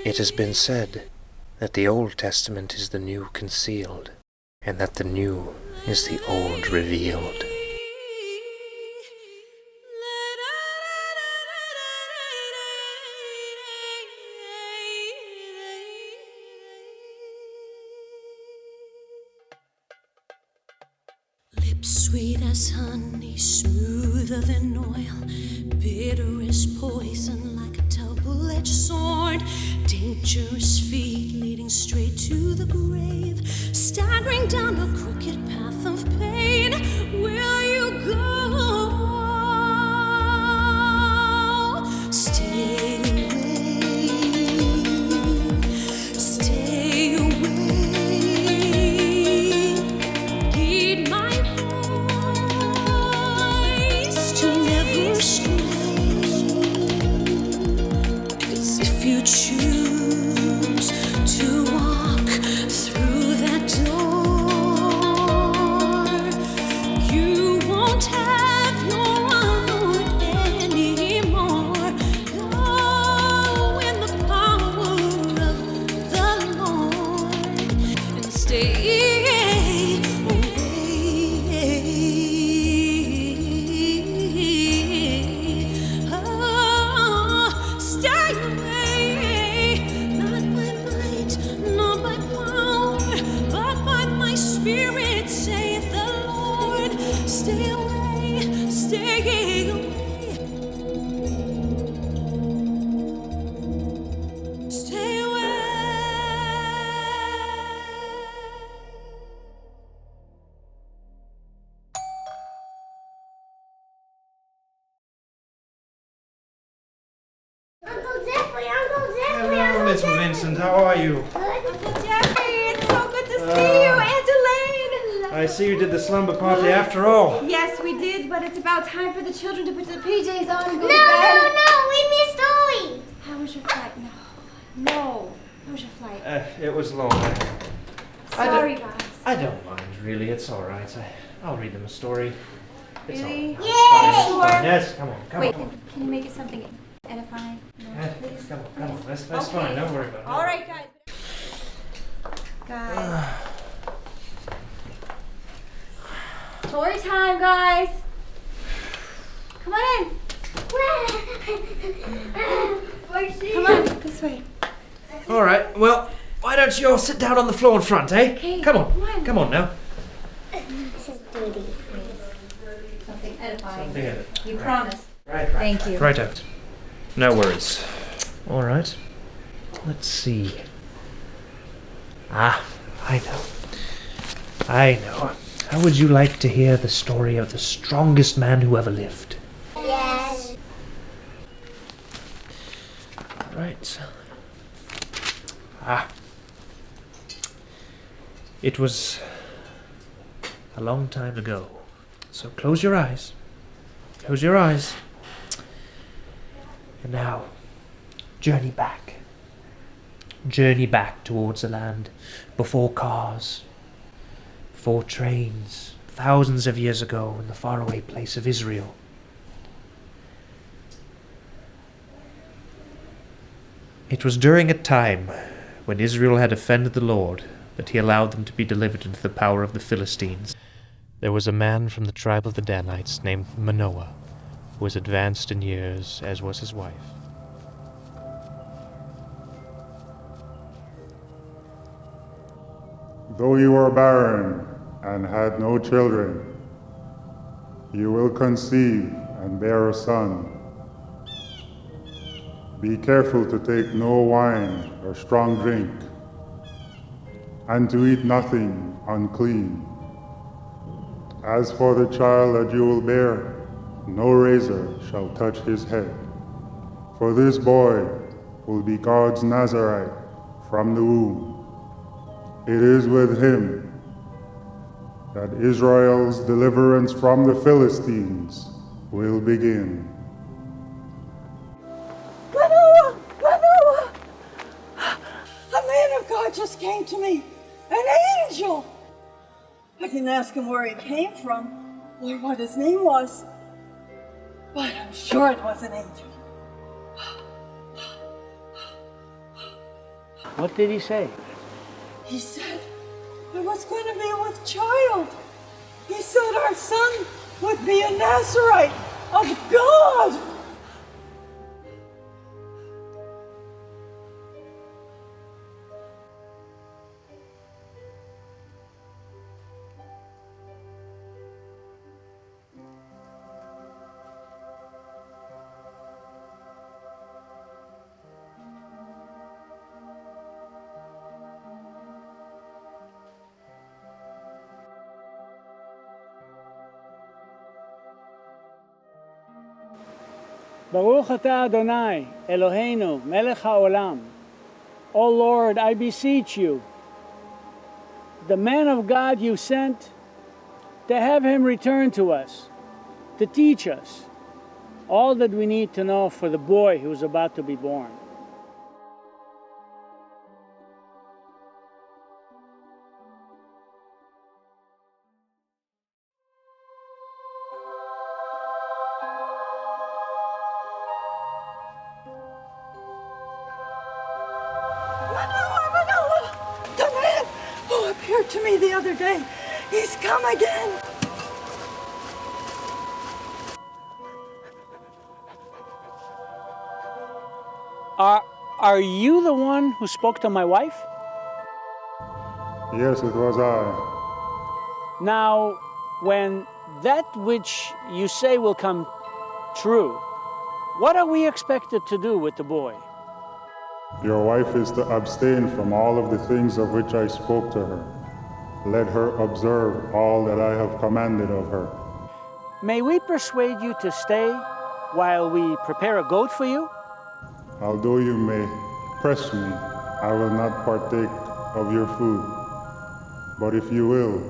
It has been said that the Old Testament is the new concealed, and that the new is the old revealed. Lips sweet as honey, smoother than oil, bitter as poison like a double-edged sword, dangerous feet leading straight to the grave, staggering down a crooked path of pain. Will you go? Stay away, stay away. Heed my voice to never stray. 'Cause if you choose to walk through that door, you won't have your own anymore. Go in the power of the Lord and stay away. Oh, stay away. Not by might, not by power, but by my spirit, saith the Lord. Stay away, stay away. Stay away. Hello, Miss Vincent. How are you? Uncle Jeffrey, it's so good to see you, Aunt Elaine. I see you did the slumber party after all. Yes, we did, but it's about time for the children to put their PJs on and go No, to bed. we missed Ollie. How was your flight? No. How was your flight? It was long. Sorry, guys. I don't mind, really. It's all right. I'll read them a story. It's all Really? right. It's fine, it's Sure. fine. Yes, come on, come Wait, on. can you make it something edifying? No, please? Come on. That's Okay. fine. Don't worry about it. All right, guys. Guys. Story time, guys. Come on in. Come on, this way. All right. Well, why don't you all sit down on the floor in front, eh? Okay, Come on. come on. Come on now. Something edifying. Something in it. You promised. Right. Thank you. Right out. No worries. All right. Let's see. I know. How would you like to hear the story of the strongest man who ever lived? Yes. Right. It was a long time ago. So close your eyes. Close your eyes. And now, journey back. Journey back towards a land before cars, before trains, thousands of years ago in the faraway place of Israel. It was during a time when Israel had offended the Lord that he allowed them to be delivered into the power of the Philistines. There was a man from the tribe of the Danites named Manoah, who was advanced in years, as was his wife. Though you are barren and had no children, you will conceive and bear a son. Be careful to take no wine or strong drink, and to eat nothing unclean. As for the child that you will bear, no razor shall touch his head. For this boy will be God's Nazarite from the womb. It is with him that Israel's deliverance from the Philistines will begin. Manoah! A man of God just came to me. An angel! I didn't ask him where he came from or what his name was, but I'm sure it was an angel. What did he say? He said I was going to be with child. He said our son would be a Nazarite of God. Baruch atah Adonai, Eloheinu, melech haolam. O Lord, I beseech you, the man of God you sent, to have him return to us, to teach us all that we need to know for the boy who is about to be born. The man who appeared to me the other day, he's come again. Are you the one who spoke to my wife? Yes, it was I. Now, when that which you say will come true, what are we expected to do with the boy? Your wife is to abstain from all of the things of which I spoke to her. Let her observe all that I have commanded of her. May we persuade you to stay while we prepare a goat for you? Although you may press me, I will not partake of your food. But if you will,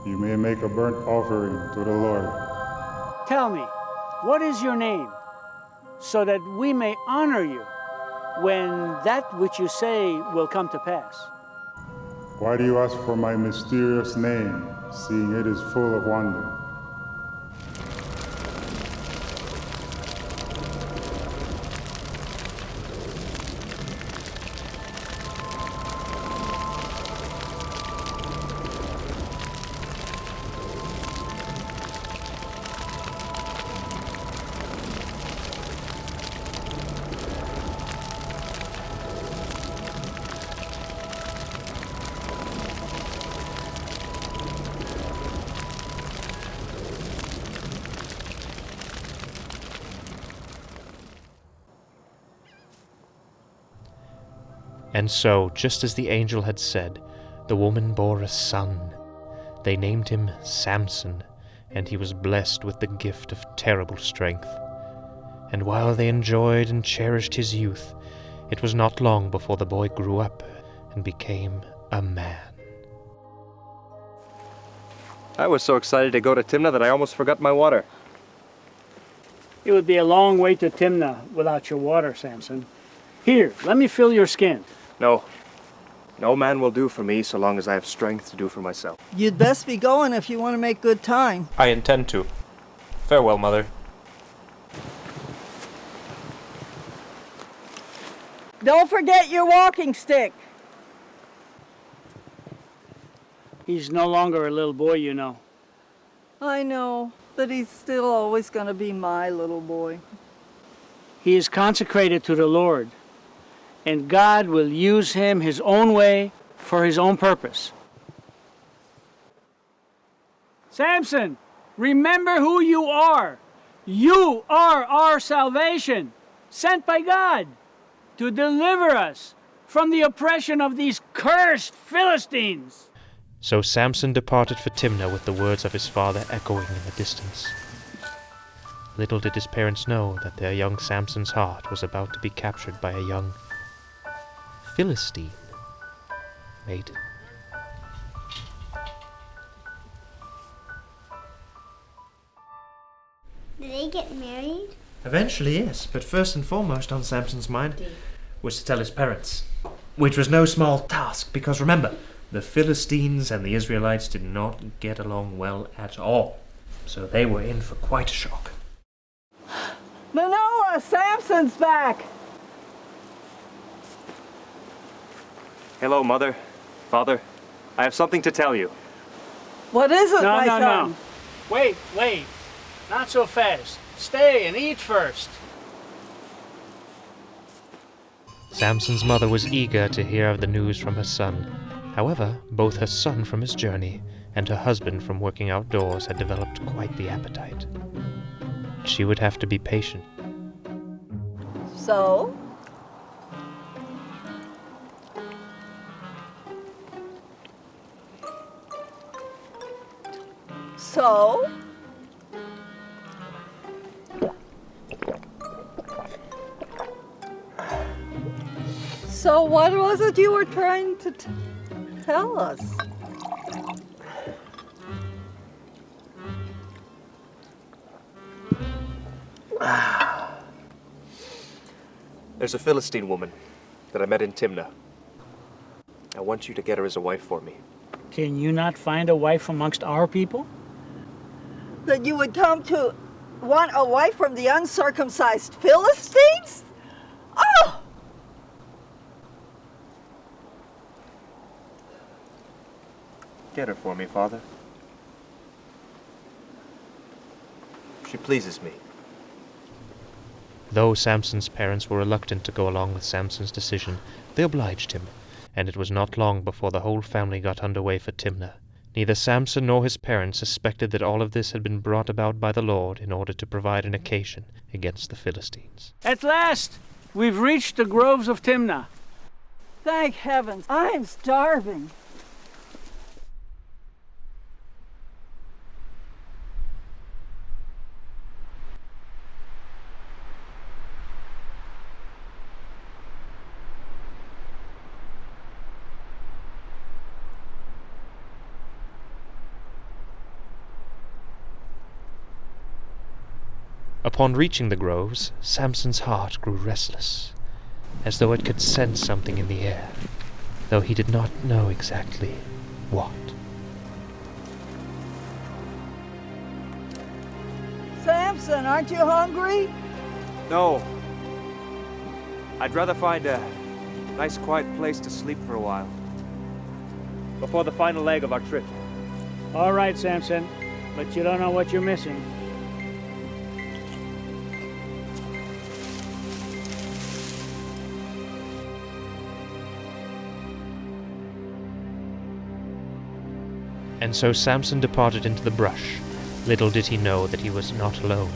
you may make a burnt offering to the Lord. Tell me, what is your name, so that we may honor you when that which you say will come to pass? Why do you ask for my mysterious name, seeing it is full of wonder? And so, just as the angel had said, the woman bore a son. They named him Samson, and he was blessed with the gift of terrible strength. And while they enjoyed and cherished his youth, it was not long before the boy grew up and became a man. I was so excited to go to Timnah that I almost forgot my water. It would be a long way to Timnah without your water, Samson. Here, let me fill your skin. No. No man will do for me so long as I have strength to do for myself. You'd best be going if you want to make good time. I intend to. Farewell, Mother. Don't forget your walking stick. He's no longer a little boy, you know. I know, but he's still always going to be my little boy. He is consecrated to the Lord, and God will use him his own way for his own purpose. Samson, remember who you are. You are our salvation, sent by God to deliver us from the oppression of these cursed Philistines. So Samson departed for Timnah with the words of his father echoing in the distance. Little did his parents know that their young Samson's heart was about to be captured by a young Philistine maiden. Did they get married? Eventually, yes, but first and foremost on Samson's mind was to tell his parents, which was no small task, because remember, the Philistines and the Israelites did not get along well at all, so they were in for quite a shock. Manoah, Samson's back. Hello, Mother. Father. I have something to tell you. What is it, my son? No. Wait. Not so fast. Stay and eat first. Samson's mother was eager to hear of the news from her son. However, both her son from his journey and her husband from working outdoors had developed quite the appetite. She would have to be patient. So? So what was it you were trying to tell us? There's a Philistine woman that I met in Timnah. I want you to get her as a wife for me. Can you not find a wife amongst our people? That you would come to want a wife from the uncircumcised Philistines? Oh! Get her for me, Father. She pleases me. Though Samson's parents were reluctant to go along with Samson's decision, they obliged him, and it was not long before the whole family got under way for Timnah. Neither Samson nor his parents suspected that all of this had been brought about by the Lord in order to provide an occasion against the Philistines. At last, we've reached the groves of Timnah. Thank heavens, I'm starving. Upon reaching the groves, Samson's heart grew restless, as though it could sense something in the air, though he did not know exactly what. Samson, aren't you hungry? No. I'd rather find a nice quiet place to sleep for a while. Before the final leg of our trip. All right, Samson, but you don't know what you're missing. And so Samson departed into the brush. Little did he know that he was not alone.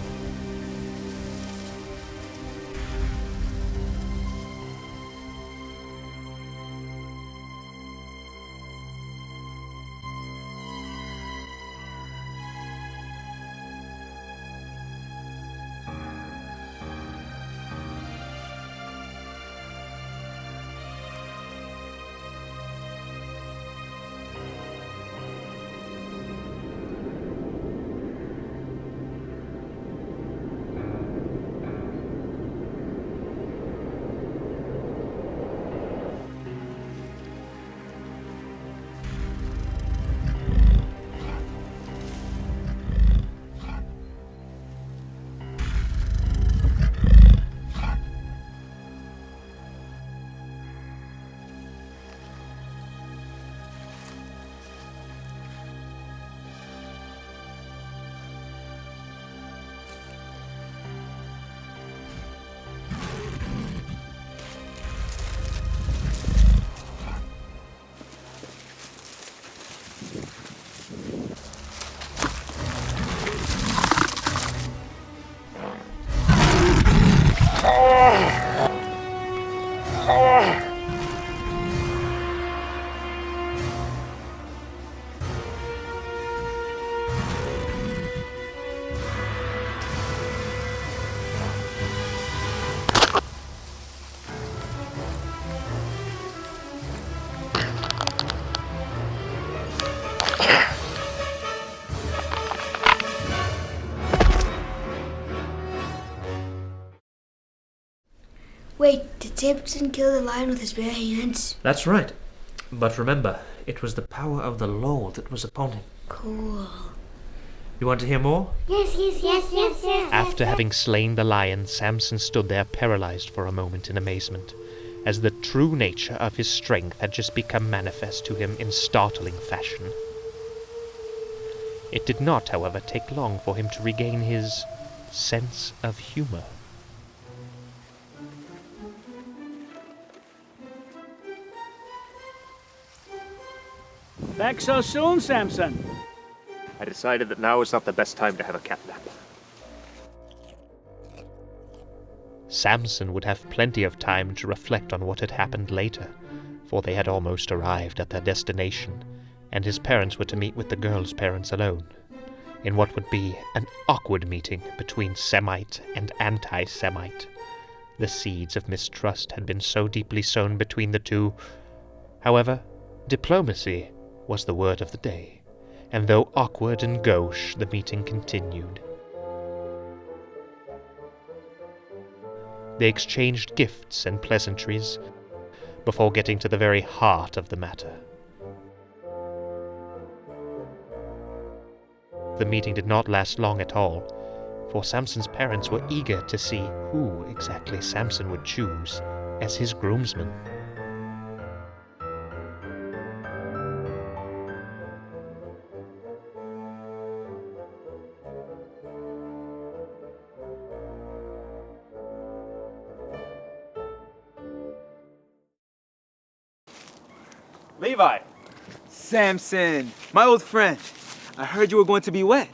Wait, did Samson kill the lion with his bare hands? That's right. But remember, it was the power of the Lord that was upon him. Cool. You want to hear more? Yes. After having slain the lion, Samson stood there paralyzed for a moment in amazement. as the true nature of his strength had just become manifest to him in startling fashion. It did not, however, take long for him to regain his sense of humor. Back so soon, Samson? I decided that now is not the best time to have a cat nap. Samson would have plenty of time to reflect on what had happened later, for they had almost arrived at their destination, and his parents were to meet with the girl's parents alone, in what would be an awkward meeting between Semite and anti-Semite. The seeds of mistrust had been so deeply sown between the two. However, diplomacy was the word of the day, and though awkward and gauche, the meeting continued. They exchanged gifts and pleasantries before getting to the very heart of the matter. The meeting did not last long at all, for Samson's parents were eager to see who exactly Samson would choose as his groomsman. Levi! Samson, my old friend. I heard you were going to be wed.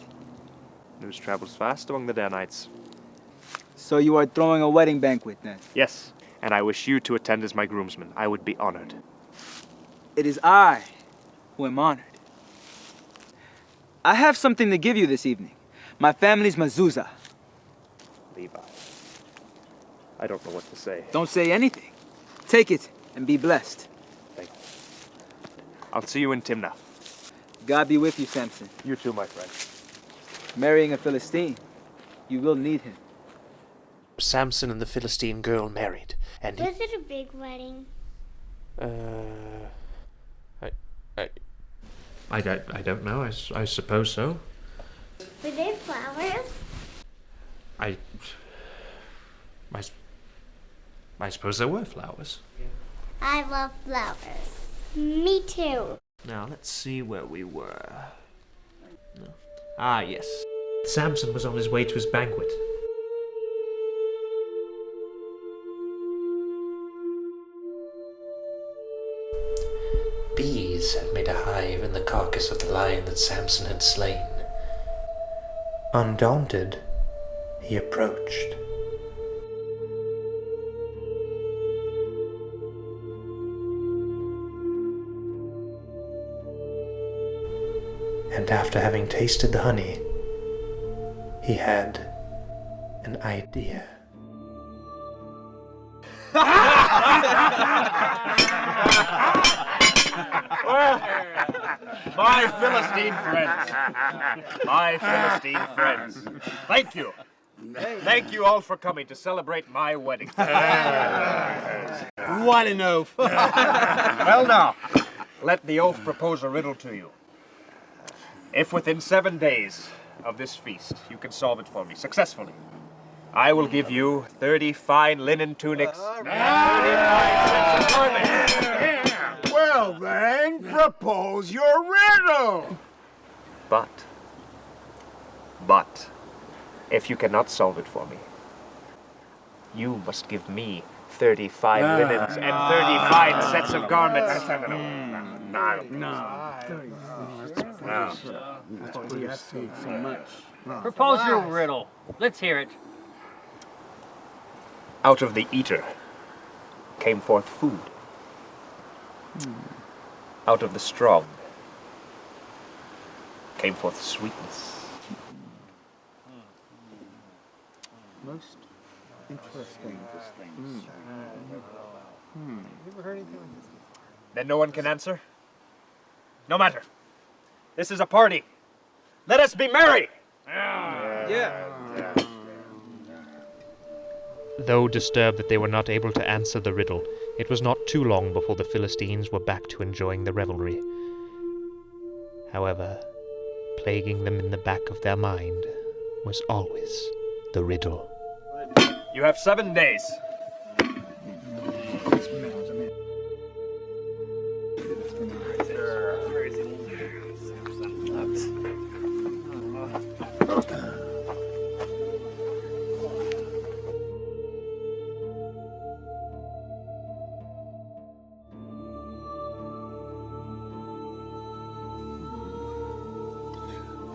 News travels fast among the Danites. So you are throwing a wedding banquet then? Yes, and I wish you to attend as my groomsman. I would be honored. It is I who am honored. I have something to give you this evening. My family's mezuzah. Levi, I don't know what to say. Don't say anything. Take it and be blessed. Thank you. I'll see you in Timnah. God be with you, Samson. You too, my friend. Marrying a Philistine, you will need him. Samson and the Philistine girl married, and Was it a big wedding? I don't know. I suppose so. Were there flowers? I suppose there were flowers. I love flowers. Me too. Now, let's see where we were. No. Ah, yes. Samson was on his way to his banquet. bees had made a hive in the carcass of the lion that Samson had slain. Undaunted, he approached. And after having tasted the honey, he had an idea. My Philistine friends, thank you. Thank you all for coming to celebrate my wedding. What an oath. Well now, let the oath propose a riddle to you. If within 7 days of this feast you can solve it for me successfully, I will give you 30 fine linen tunics and 35 sets of garments. Well then, propose your riddle! But, if you cannot solve it for me, you must give me 35 linens and 35 sets of garments. Propose your riddle. Let's hear it. Out of the eater came forth food. Out of the strong came forth sweetness. Most interesting. You ever heard anything like this? Then no one can answer? No matter. This is a party. Let us be merry! Yeah. Though disturbed that they were not able to answer the riddle, it was not too long before the Philistines were back to enjoying the revelry. However, plaguing them in the back of their mind was always the riddle. You have 7 days.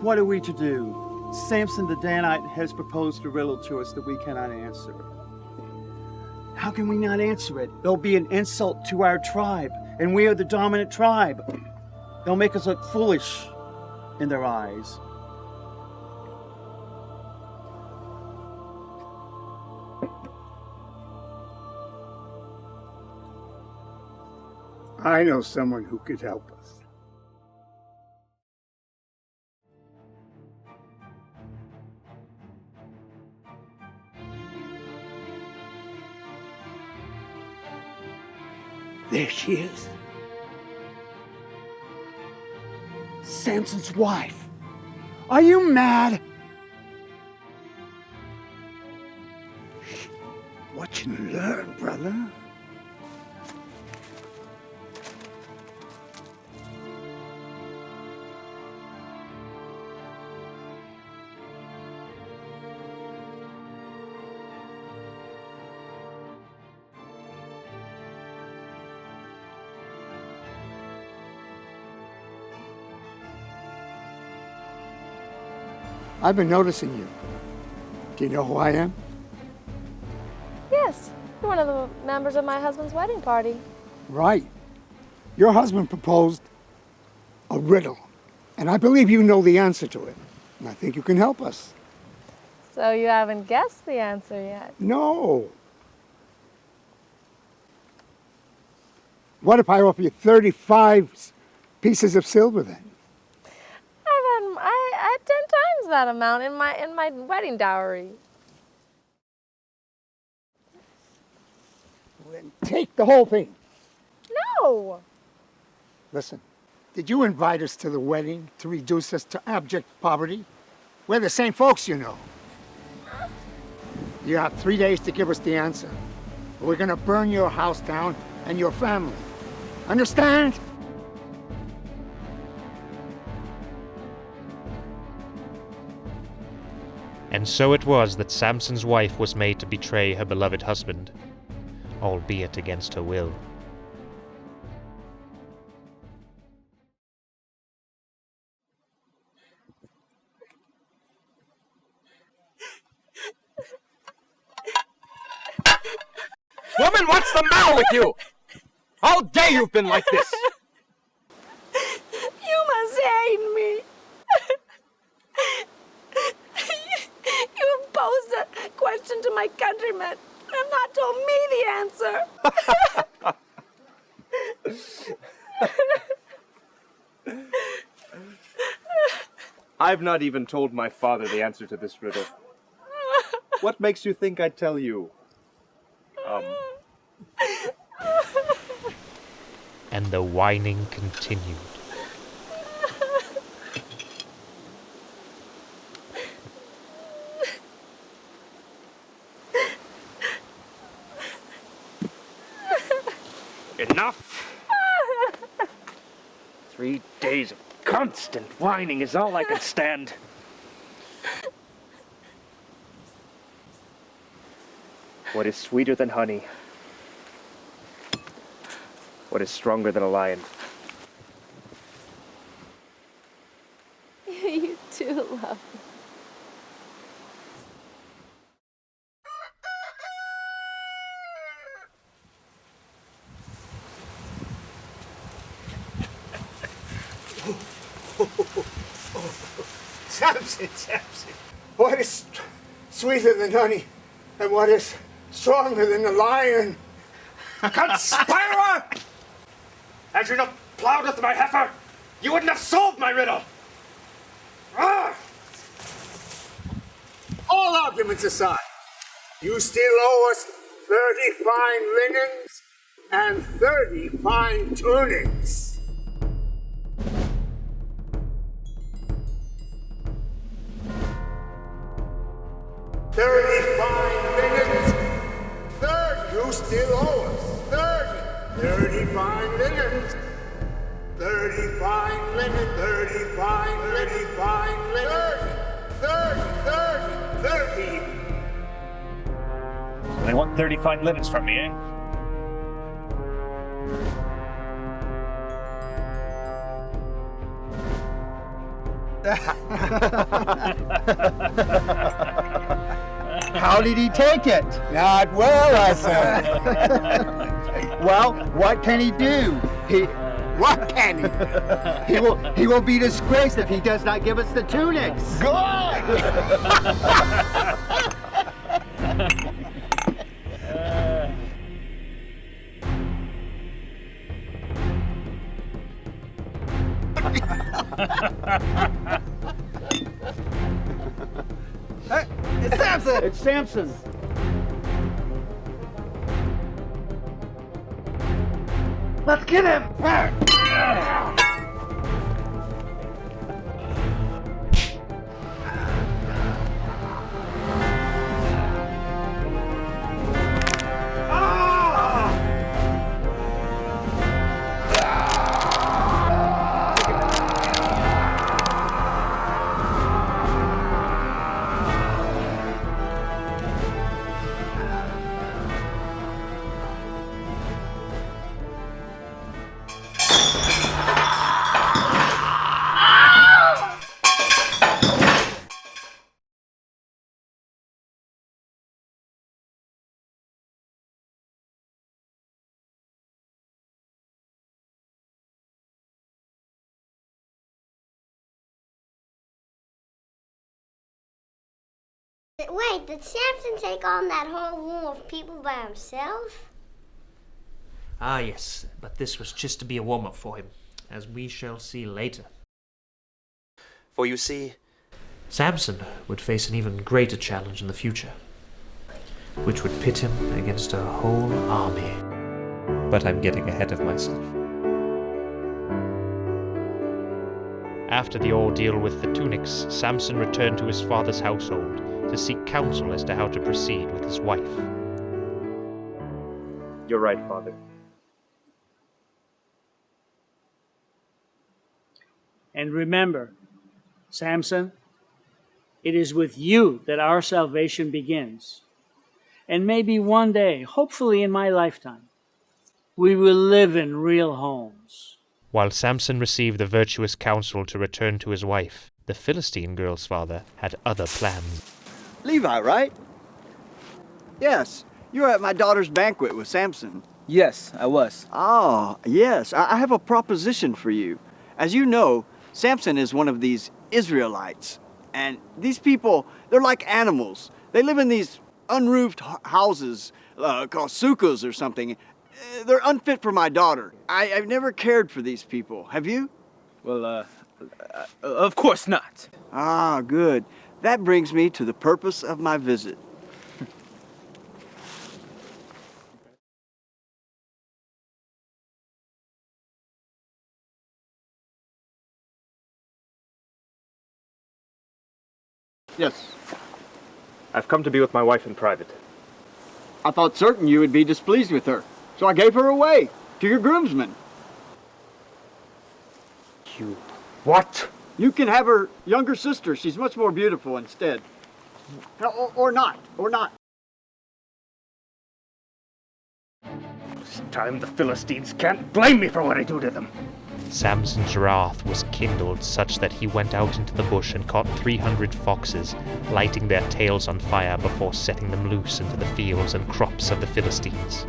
What are we to do? Samson the Danite has proposed a riddle to us that we cannot answer. How can we not answer it? It'll be an insult to our tribe, and we are the dominant tribe. They'll make us look foolish in their eyes. I know someone who could help us. There she is. Samson's wife. Are you mad? Watch and learn, brother. I've been noticing you. Do you know who I am? Yes, you're one of the members of my husband's wedding party. Right. Your husband proposed a riddle, and I believe you know the answer to it. And I think you can help us. So you haven't guessed the answer yet? No. What if I offer you 35 pieces of silver then? I had 10 times that amount in my wedding dowry. Then take the whole thing. No. Listen, did you invite us to the wedding to reduce us to abject poverty? We're the same folks, you know. You have 3 days to give us the answer. We're gonna burn your house down and your family. Understand? And so it was that Samson's wife was made to betray her beloved husband, albeit against her will. Woman, what's the matter with you? All day you've been like this. You must hate me. You posed a question to my countrymen and not told me the answer. I've not even told my father the answer to this riddle. What makes you think I'd tell you? And the whining continued. Enough! 3 days of constant whining is all I can stand. What is sweeter than honey? What is stronger than a lion? You do love me. Samson, Samson. What is sweeter than honey? And what is stronger than a lion? Conspirer! Had you not plowed with my heifer, you wouldn't have solved my riddle! Ah! All arguments aside, you still owe us 30 fine linens and 30 fine tunics. 30 fine linens. 30. You still owe us 30 fine linens 30 fine linen, 30 fine, 30 fine linen, 30. So they want 30 fine linens from me, eh? How did he take it? Not well, I said. Well, what can he do? What can he? He will be disgraced if he does not give us the tunics. Good! Hey, it's Samson! It's Samson. Let's get him! Wait, did Samson take on that whole room of people by himself? Ah, yes, but this was just to be a warm-up for him, as we shall see later. For you see, Samson would face an even greater challenge in the future, which would pit him against a whole army. But I'm getting ahead of myself. After the ordeal with the tunics, Samson returned to his father's household to seek counsel as to how to proceed with his wife. You're right, Father. And remember, Samson, it is with you that our salvation begins. And maybe one day, hopefully in my lifetime, we will live in real homes. While Samson received the virtuous counsel to return to his wife, the Philistine girl's father had other plans. Levi, right? Yes, you were at my daughter's banquet with Samson. Yes, I was. Ah, yes, I have a proposition for you. As you know, Samson is one of these Israelites. And these people, they're like animals. They live in these unroofed houses called sukkahs or something. They're unfit for my daughter. I've never cared for these people. Have you? Well, of course not. Ah, good. That brings me to the purpose of my visit. Yes. I've come to be with my wife in private. I thought certain you would be displeased with her, so I gave her away to your groomsmen. You... What? You can have her younger sister. She's much more beautiful instead. Or not. This time the Philistines can't blame me for what I do to them. Samson's wrath was kindled such that he went out into the bush and caught 300 foxes, lighting their tails on fire before setting them loose into the fields and crops of the Philistines.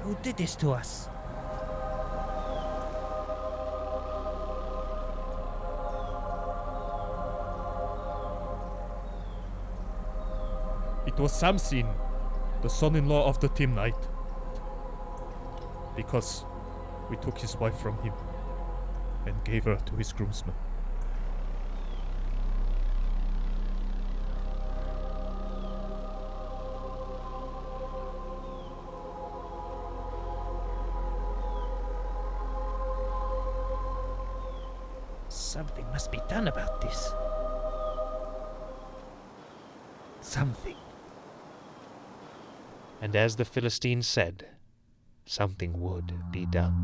Who did this to us? It was Samson, the son-in-law of the Timnite. Because we took his wife from him and gave her to his groomsmen. Something must be done about this. Something. And as the Philistines said, something would be done.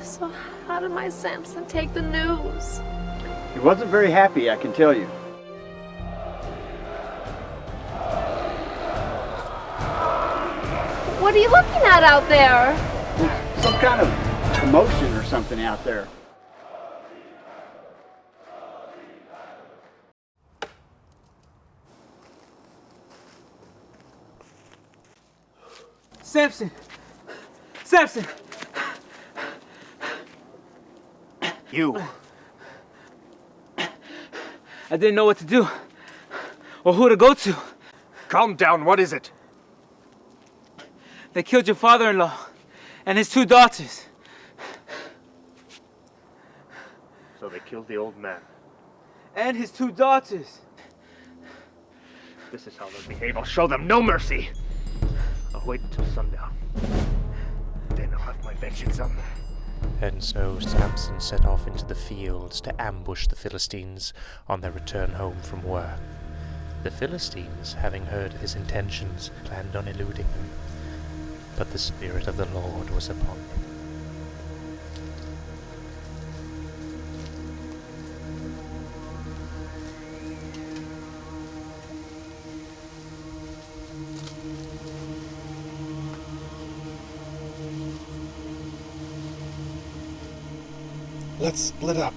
So how did my Samson take the news? He wasn't very happy, I can tell you. What are you looking at out there? Some kind of commotion or something out there. Samson! Samson! You. I didn't know what to do or who to go to. Calm down, what is it? They killed your father-in-law and his 2 daughters. So they killed the old man. And his 2 daughters. This is how they'll behave. I'll show them no mercy. I'll wait until sundown. Then I'll have my vengeance on them. And so Samson set off into the fields to ambush the Philistines on their return home from work. The Philistines, having heard of his intentions, planned on eluding him, but the Spirit of the Lord was upon him. Let's split up.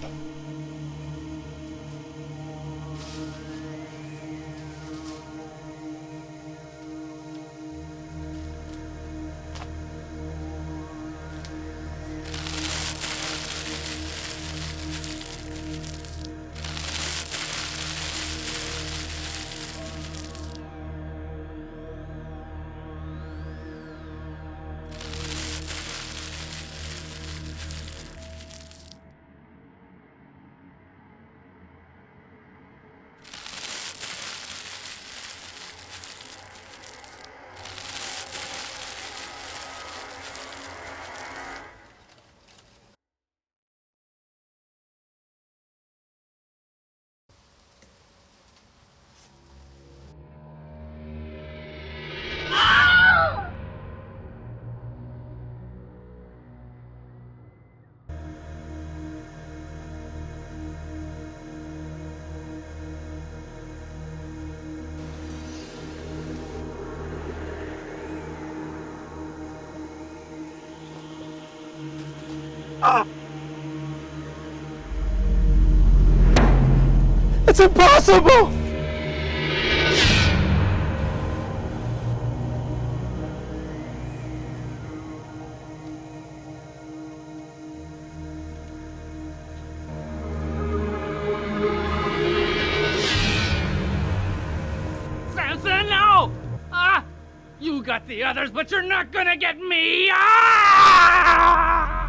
It's impossible! Samson, no! You got the others, but you're not gonna get me! Ah!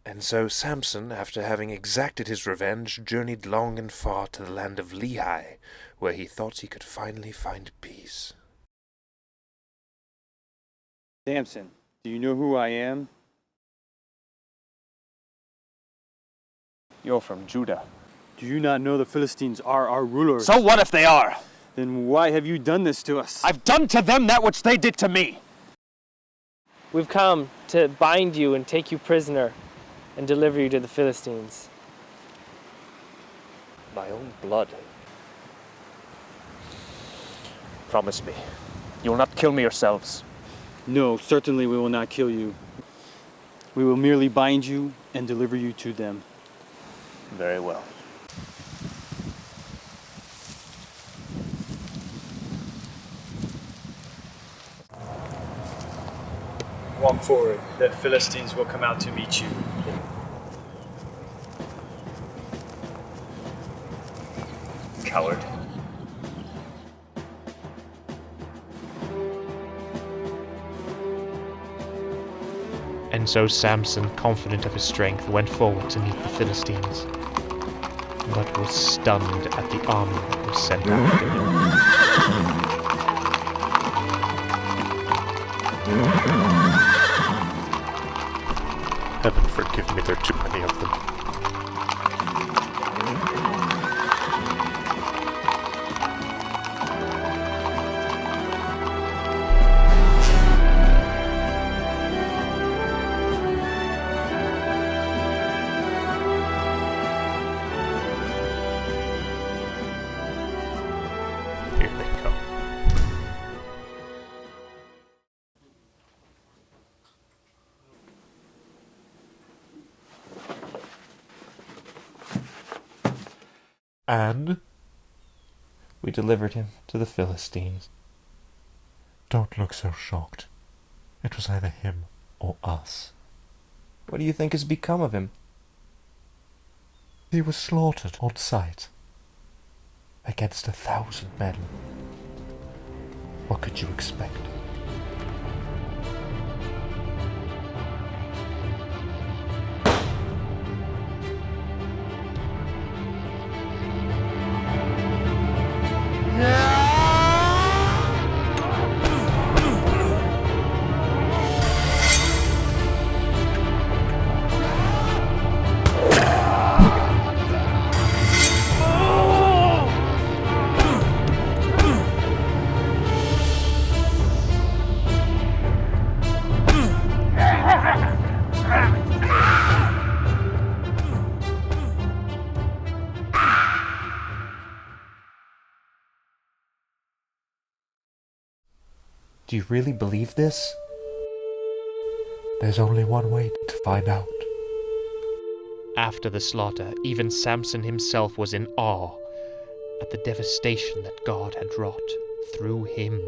And so Samson, after having exacted his revenge, journeyed long and far to the land of Lehi, where he thought he could finally find peace. Samson, do you know who I am? You're from Judah. Do you not know the Philistines are our rulers? So what if they are? Then why have you done this to us? I've done to them that which they did to me. We've come to bind you and take you prisoner and deliver you to the Philistines. My own blood. Promise me, you will not kill me yourselves. No, certainly we will not kill you. We will merely bind you and deliver you to them. Very well. Walk forward. The Philistines will come out to meet you. Coward. And so Samson, confident of his strength, went forward to meet the Philistines, but was stunned at the army that was sent after him. Heaven forgive me, there are too many of them. Here they come. And we delivered him to the Philistines. Don't look so shocked. It was either him or us. What do you think has become of him? He was slaughtered on sight. Against 1,000 men. What could you expect? Do you really believe this? There's only one way to find out. After the slaughter, even Samson himself was in awe at the devastation that God had wrought through him.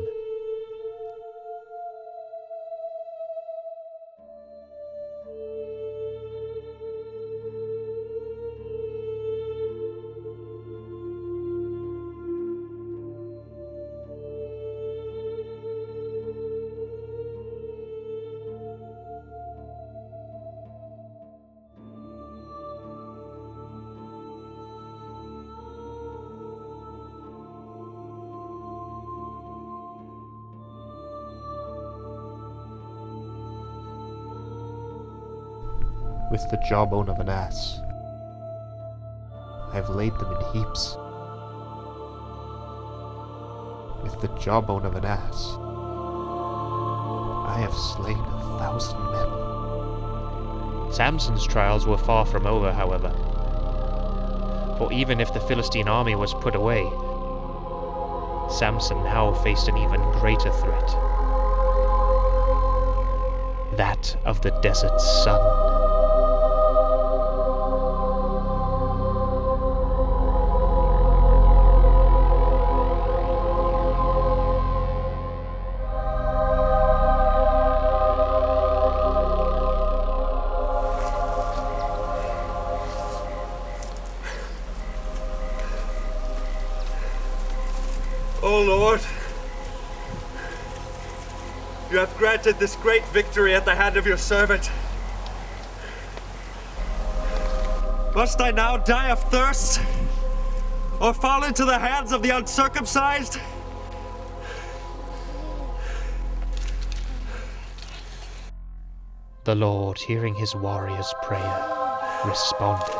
With the jawbone of an ass, I have laid them in heaps. With the jawbone of an ass, I have slain 1,000 men. Samson's trials were far from over, however. For even if the Philistine army was put away, Samson now faced an even greater threat. That of the desert sun. O Lord, you have granted this great victory at the hand of your servant. Must I now die of thirst, or fall into the hands of the uncircumcised? The Lord, hearing his warrior's prayer, responded.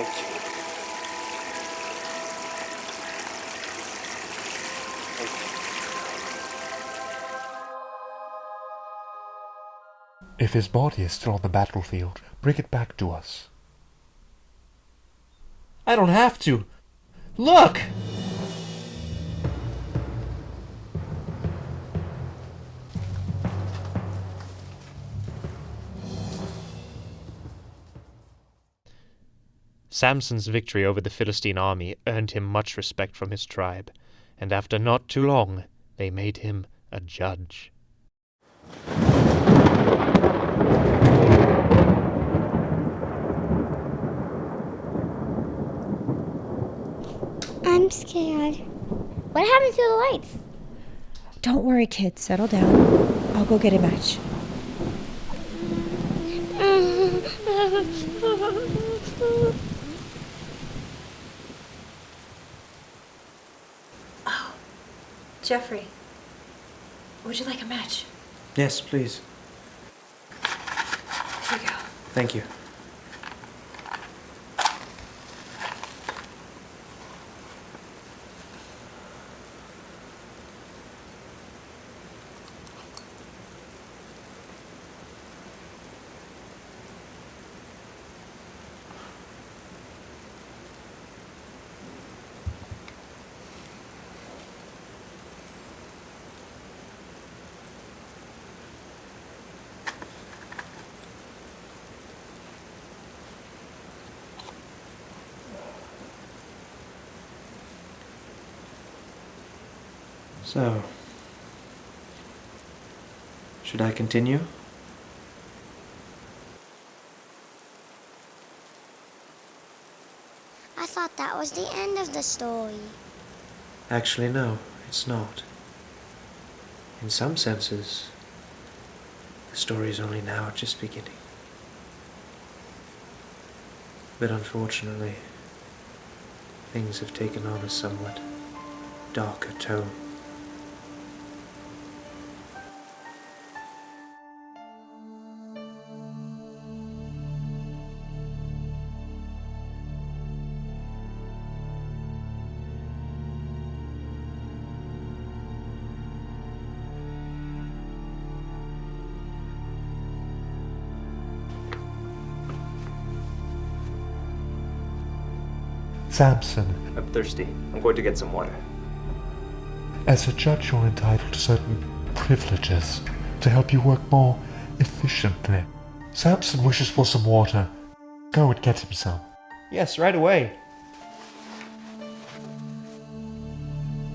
Thank you. If his body is still on the battlefield, bring it back to us. I don't have to. Look! Samson's victory over the Philistine army earned him much respect from his tribe, and after not too long, they made him a judge. I'm scared. What happened to the lights? Don't worry, kids. Settle down. I'll go get a match. Oh, Jeffrey. Would you like a match? Yes, please. Here you go. Thank you. So, should I continue? I thought that was the end of the story. Actually, no, it's not. In some senses, the story is only now just beginning. But unfortunately, things have taken on a somewhat darker tone. Samson, I'm thirsty. I'm going to get some water. as a judge you're entitled to certain privileges to help you work more efficiently. Samson wishes for some water. Go and get him some. Yes, right away.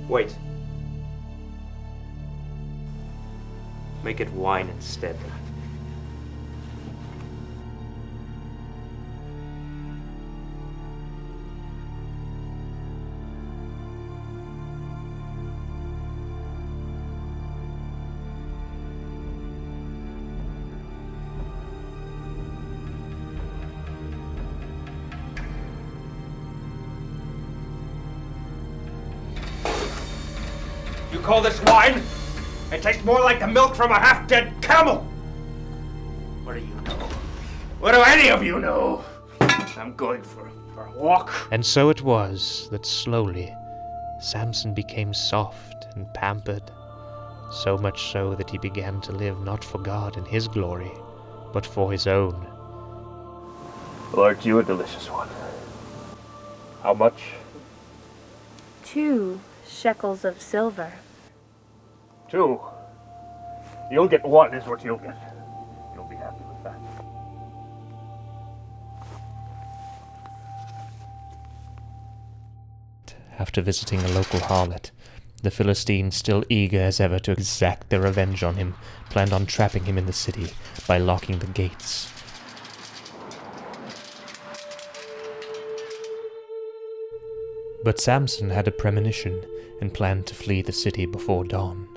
Wait. Make it wine instead. You call this wine? It tastes more like the milk from a half-dead camel! What do you know? What do any of you know? I'm going for a walk. And so it was that slowly Samson became soft and pampered, so much so that he began to live not for God and his glory, but for his own. Aren't you a delicious one? How much? 2 shekels of silver. 2. You'll get 1 is what you'll get. You'll be happy with that. After visiting a local harlot, the Philistines, still eager as ever to exact their revenge on him, planned on trapping him in the city by locking the gates. But Samson had a premonition and planned to flee the city before dawn.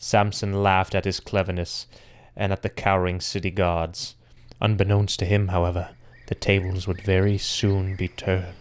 Samson laughed at his cleverness and at the cowering city guards. Unbeknownst to him, however, the tables would very soon be turned.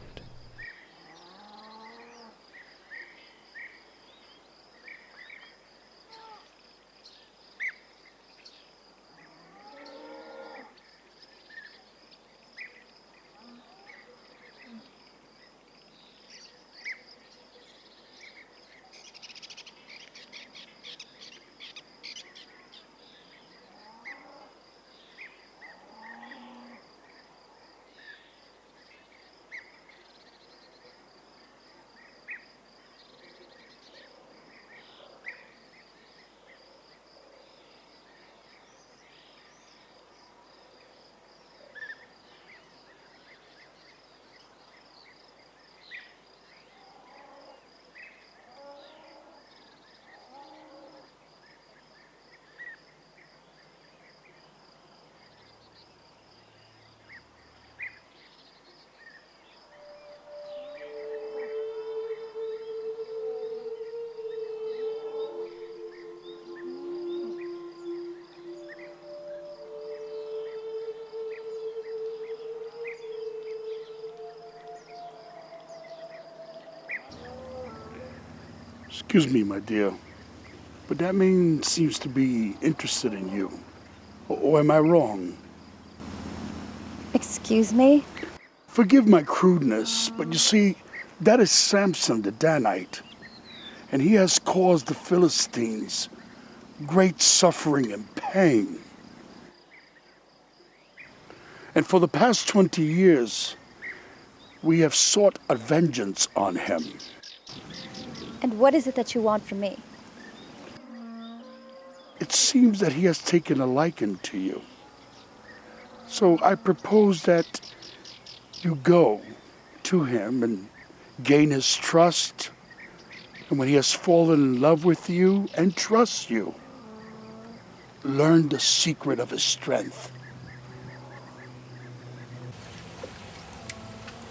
Excuse me, my dear, but that man seems to be interested in you. Or am I wrong? Excuse me? Forgive my crudeness, but you see, that is Samson the Danite, and he has caused the Philistines great suffering and pain. And for the past 20 years, we have sought a vengeance on him. And what is it that you want from me? It seems that he has taken a liking to you. So I propose that you go to him and gain his trust. And when he has fallen in love with you and trusts you, learn the secret of his strength.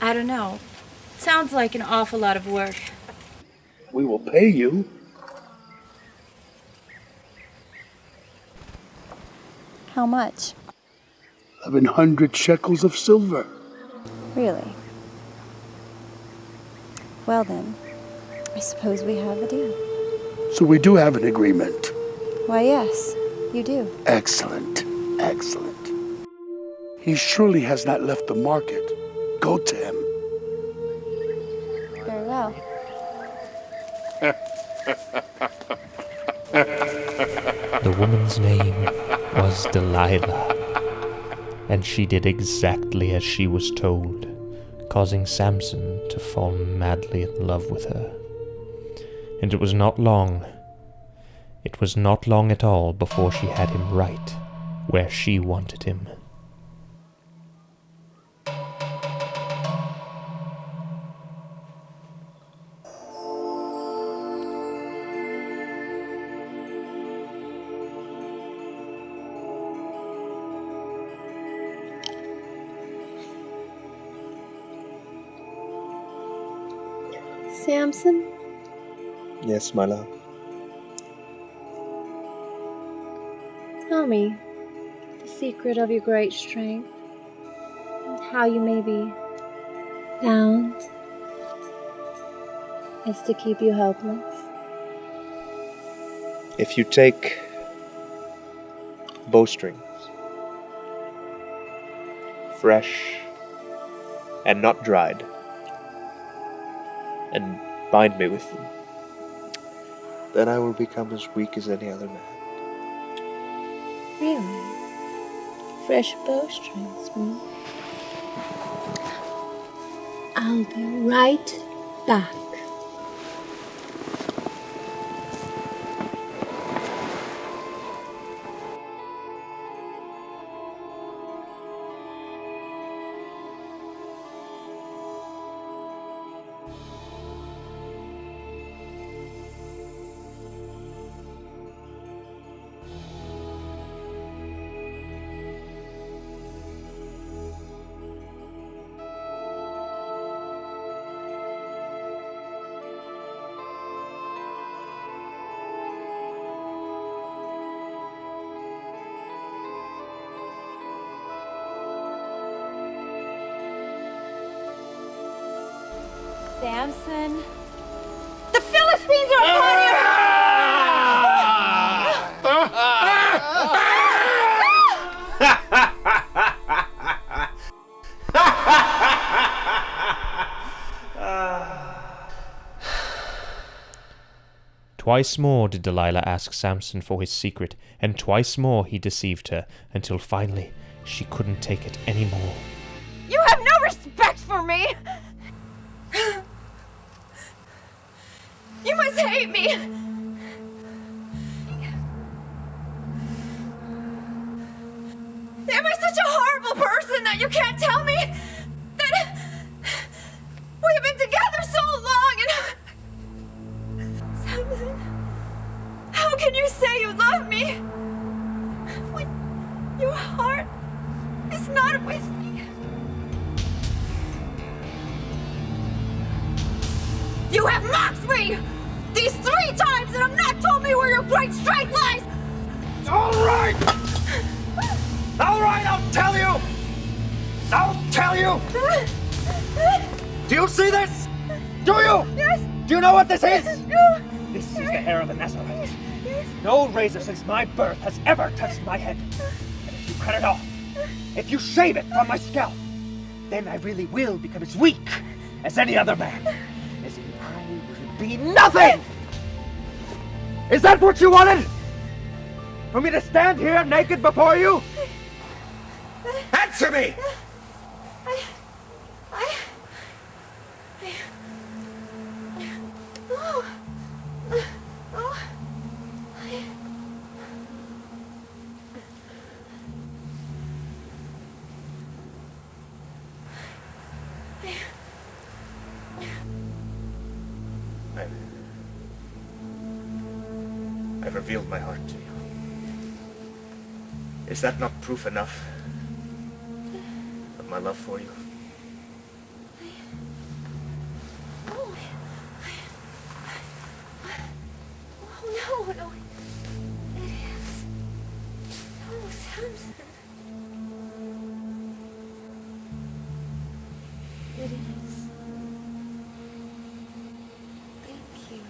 I don't know. Sounds like an awful lot of work. We will pay you. How much? 1,100 shekels of silver. Really? Well then, I suppose we have a deal. So we do have an agreement. Why, yes, you do. Excellent, excellent. He surely has not left the market. Go to him. Very well. The woman's name was Delilah, and she did exactly as she was told, causing Samson to fall madly in love with her. And it was not long at all before she had him right where she wanted him. Samson? Yes, my love. Tell me the secret of your great strength and how you may be bound is to keep you helpless. If you take bowstrings, fresh and not dried, and bind me with them, then I will become as weak as any other man. Really? Fresh bowstrings, I'll be right back. Samson. The Philistines are upon you! Twice more did Delilah ask Samson for his secret, and twice more he deceived her, until finally she couldn't take it anymore. You have no respect for me! You must hate me! Am I such a horrible person that you can't tell me that we've been together so long and... Samson, how can you say you love me when your heart is not with me? You have mocked me these 3 times and have not told me where your great strength lies! All right! All right, I'll tell you! I'll tell you! Do you see this? Do you? Yes! Do you know what this is? No. This is the hair of a Nazarite. No razor since my birth has ever touched my head. And if you cut it off, if you shave it from my scalp, then I really will become as weak as any other man. As in I will be nothing! Is that what you wanted? For me to stand here naked before you? Answer me! I've revealed my heart to you. Is that not proof enough of my love for you? Oh, no. It is. No, Samson. It is. Thank you.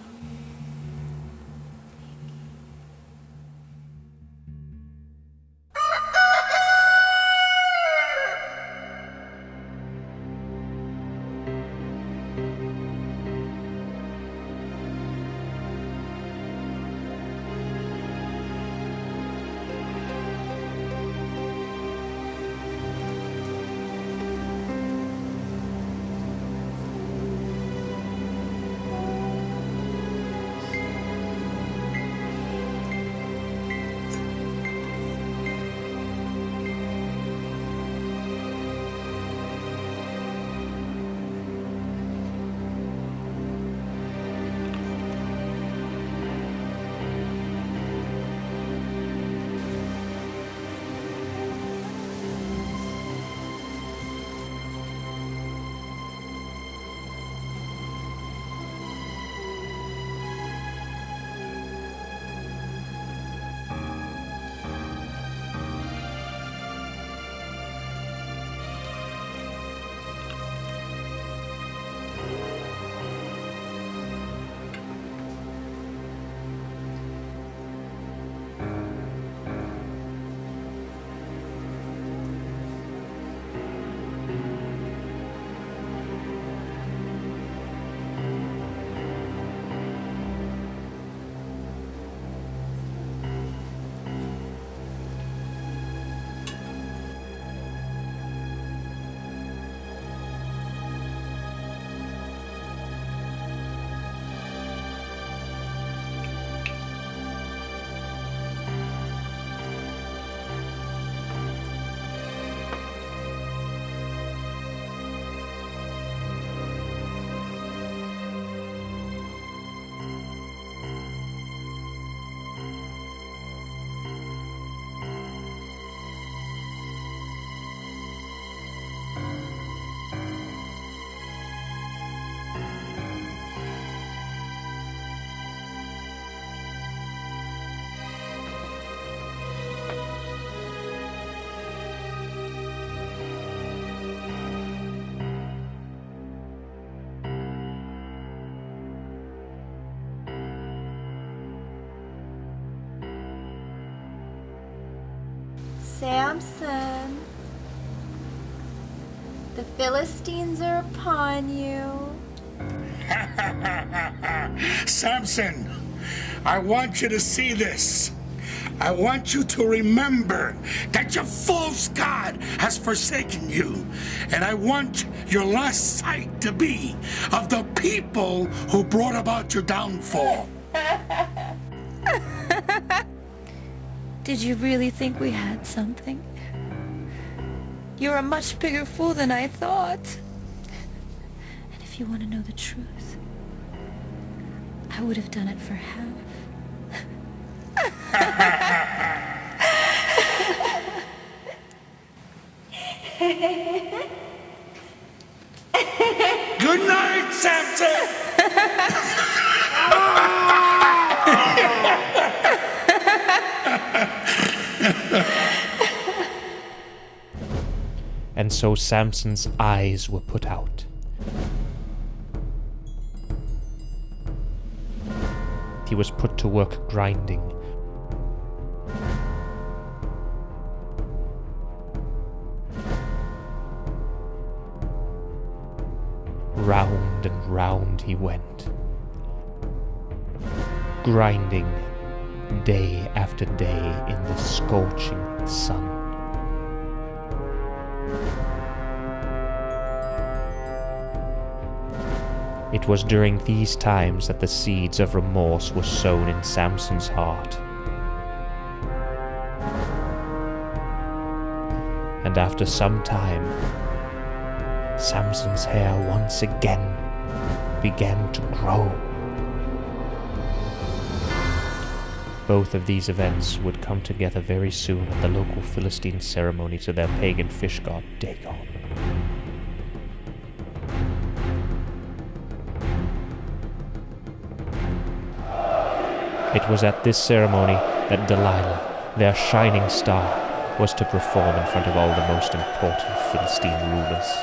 Samson, the Philistines are upon you. Samson, I want you to see this. I want you to remember that your false god has forsaken you. And I want your last sight to be of the people who brought about your downfall. Did you really think we had something? You're a much bigger fool than I thought. And if you want to know the truth, I would have done it for half. Good night, Samson! And so Samson's eyes were put out. He was put to work grinding. Round and round he went, grinding day after day in the scorching sun. It was during these times that the seeds of remorse were sown in Samson's heart. And after some time, Samson's hair once again began to grow. Both of these events would come together very soon at the local Philistine ceremony to their pagan fish god Dagon. It was at this ceremony that Delilah, their shining star, was to perform in front of all the most important Philistine rulers.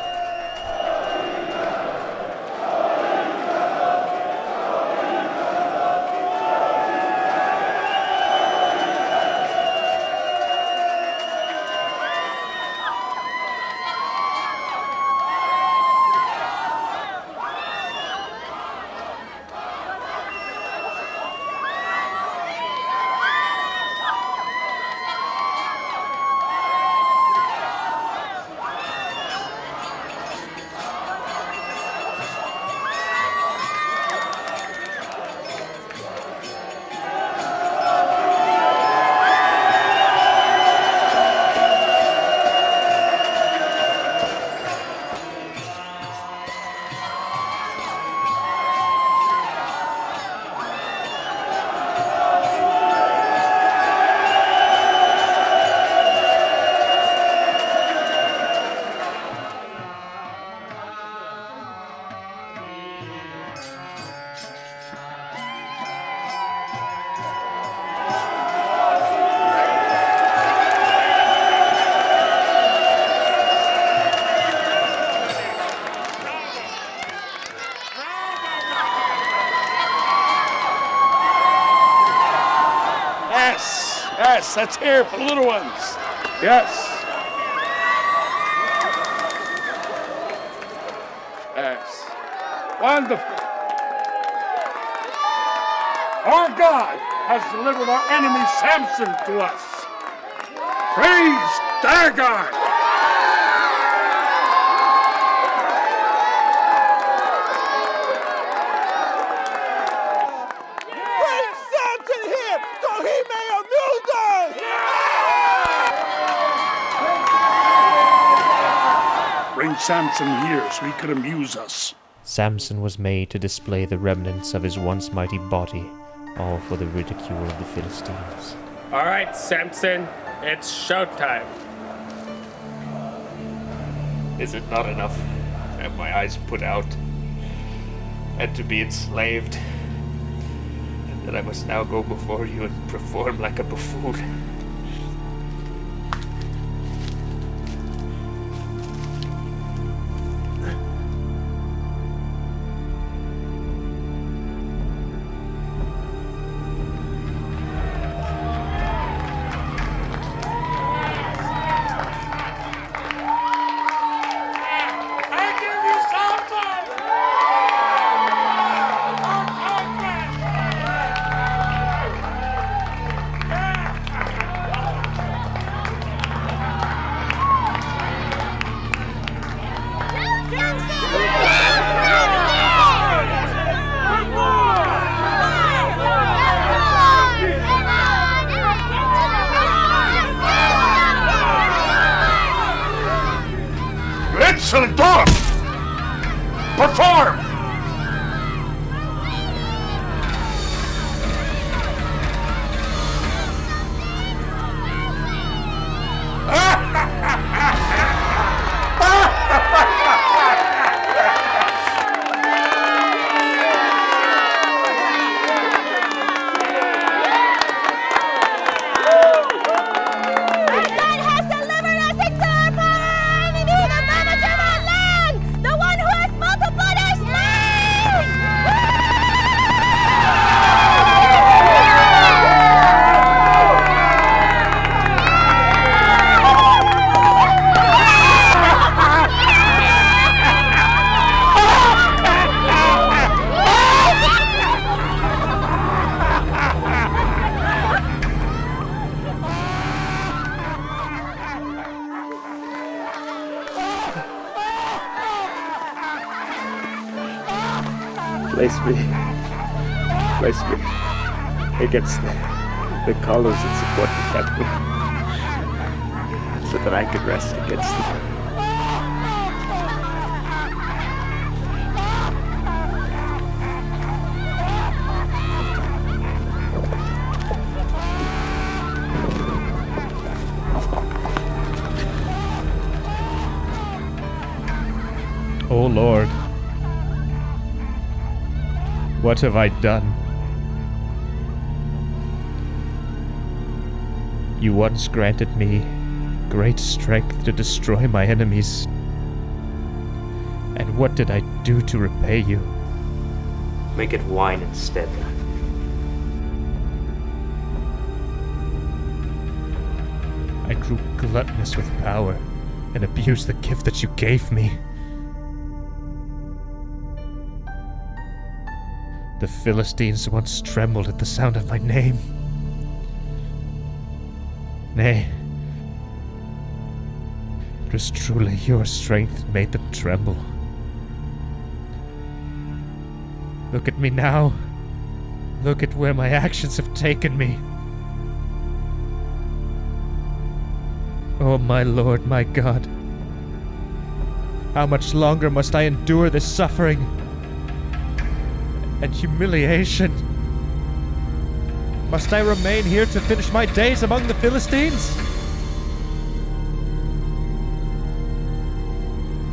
Yes, let's hear for the little ones. Yes. Yes. Wonderful. Our God has delivered our enemy Samson to us. Praise Dagon! Bring Samson here so he could amuse us. Samson was made to display the remnants of his once mighty body, all for the ridicule of the Philistines. All right, Samson, it's showtime. Is it not enough to have my eyes put out and to be enslaved, and that I must now go before you and perform like a buffoon? Place me against the columns that support the temple, so that I can rest against them. O Lord, what have I done? You once granted me great strength to destroy my enemies. And what did I do to repay you? Make it wine instead. I grew gluttonous with power and abused the gift that you gave me. The Philistines once trembled at the sound of my name. Nay, it was truly your strength that made them tremble. Look at me now. Look at where my actions have taken me. Oh, my Lord, my God. How much longer must I endure this suffering and humiliation? Must I remain here to finish my days among the Philistines?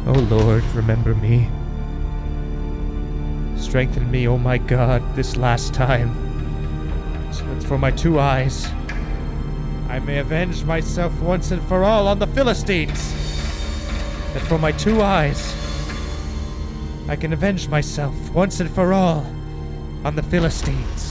O Lord, remember me. Strengthen me, O my God, this last time, so that for my 2 eyes I may avenge myself once and for all on the Philistines. That for my 2 eyes I can avenge myself once and for all on the Philistines.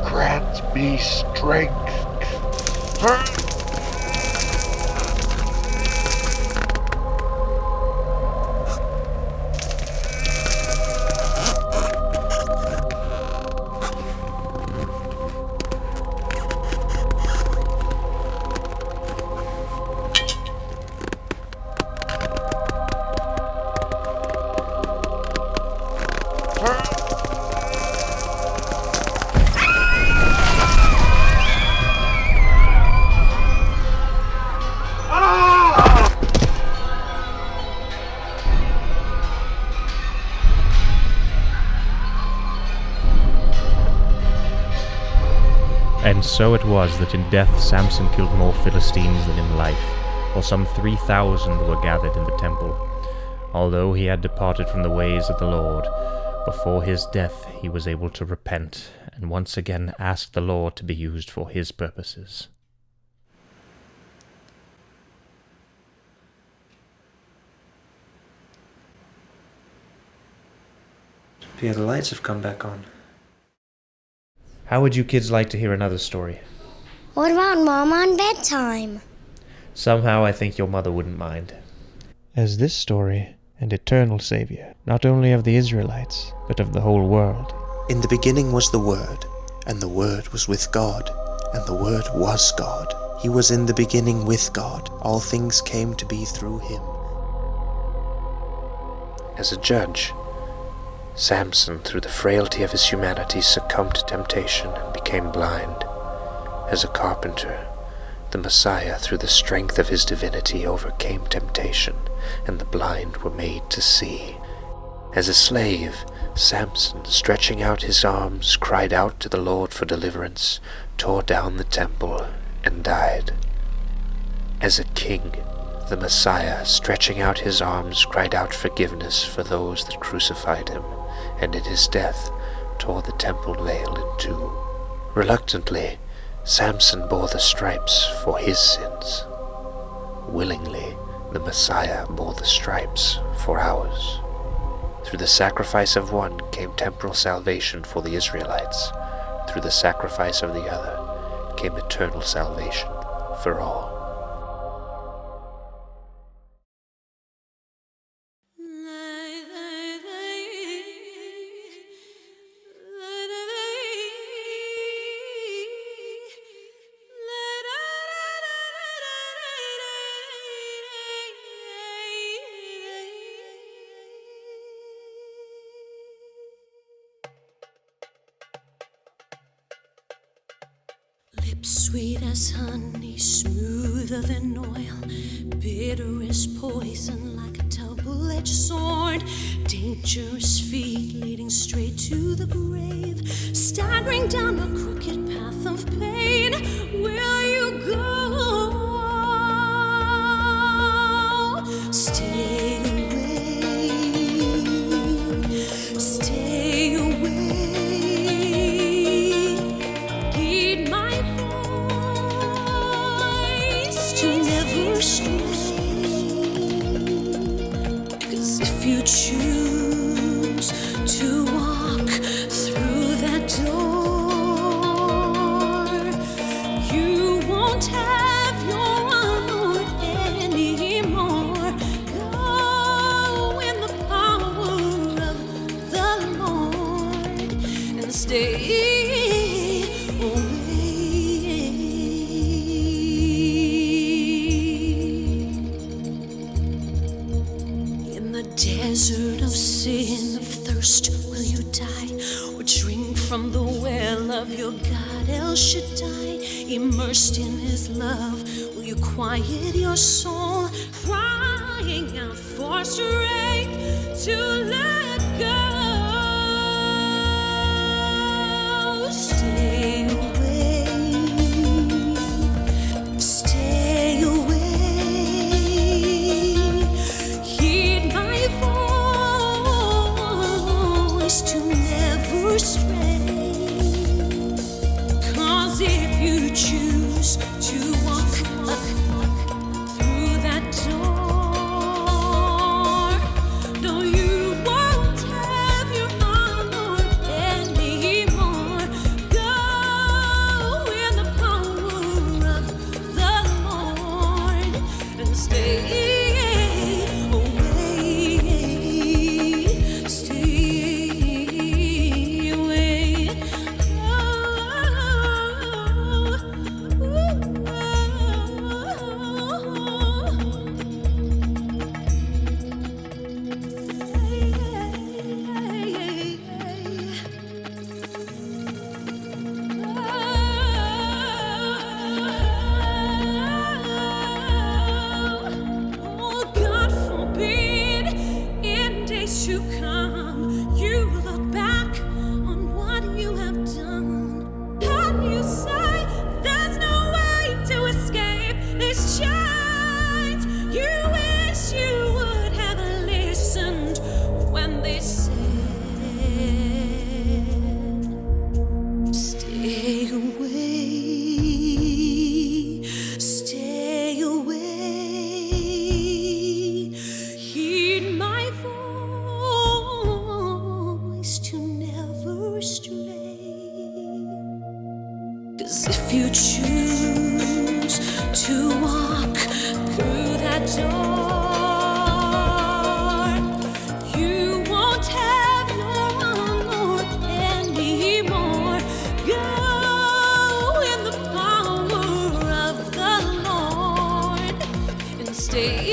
Grant me strength. And so it was that in death Samson killed more Philistines than in life, for some 3,000 were gathered in the temple. Although he had departed from the ways of the Lord, before his death he was able to repent, and once again ask the Lord to be used for his purposes. Yeah, the lights have come back on. How would you kids like to hear another story? What about Mom on bedtime? Somehow I think your mother wouldn't mind. As this story, an eternal savior, not only of the Israelites, but of the whole world. In the beginning was the Word, and the Word was with God, and the Word was God. He was in the beginning with God. All things came to be through him. As a judge, Samson, through the frailty of his humanity, succumbed to temptation and became blind. As a carpenter, the Messiah, through the strength of his divinity, overcame temptation, and the blind were made to see. As a slave, Samson, stretching out his arms, cried out to the Lord for deliverance, tore down the temple, and died. As a king, the Messiah, stretching out his arms, cried out forgiveness for those that crucified him, and in his death tore the temple veil in two. Reluctantly, Samson bore the stripes for his sins. Willingly, the Messiah bore the stripes for ours. Through the sacrifice of one came temporal salvation for the Israelites. Through the sacrifice of the other became eternal salvation for all. Lips sweet as honey, smoother than oil, bitter as poison, like a double-edged sword. Dangerous feet leading straight to the grave, staggering down a crooked path of pain. Will you go? Stay away, stay away. Heed my voice to never stray. 'Cause if you choose to walk through that door, you won't have your Lord anymore. Go in the power of the Lord and stay away. In the desert of sin, of thirst, will you die? Or drink from the well of your God El Shaddai? Immersed in his love, will you quiet your soul, crying out for strength to let go? Stay away, stay away. Heed my voice to never stray. 'Cause if you choose to walk through that door, no, you won't have your Lord anymore. Go in the power of the Lord and stay away, stay away. Oh, God forbid, in days to come, you look back on what you have done, and you say there's no way to escape this chains. You wish you would have listened when they said, stay away, stay away. Heed my voice to never stray. 'Cause if you choose to walk through that door, you won't have your Lord anymore. Go in the power of the Lord and stay